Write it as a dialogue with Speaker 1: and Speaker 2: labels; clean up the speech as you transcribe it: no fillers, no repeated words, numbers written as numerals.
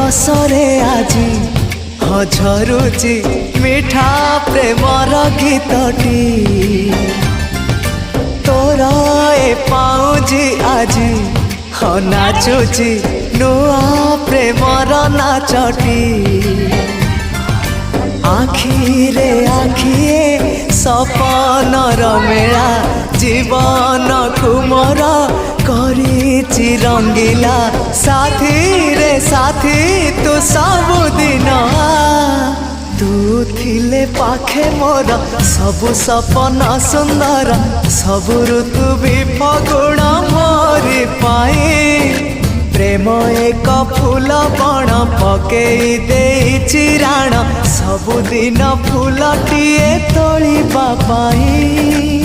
Speaker 1: रसरे आजी झरुची मिठा प्रेमर गीतटी तोर ए पाउजी आजी नाचुची नुआ प्रेमर नाचटी आखिरे आखिए सपनर मेला जीवन कुमर करिछि रंगीला साथी रे साथी तू सबुदिन तू थिले पाखे मोर सबु सपन सुंदर सबु ऋतु भी फगुण मोरी पाई प्रेम एक फूल बण पकेई देइछि राण सबुदिन फूलटिए तोलिबा पाई।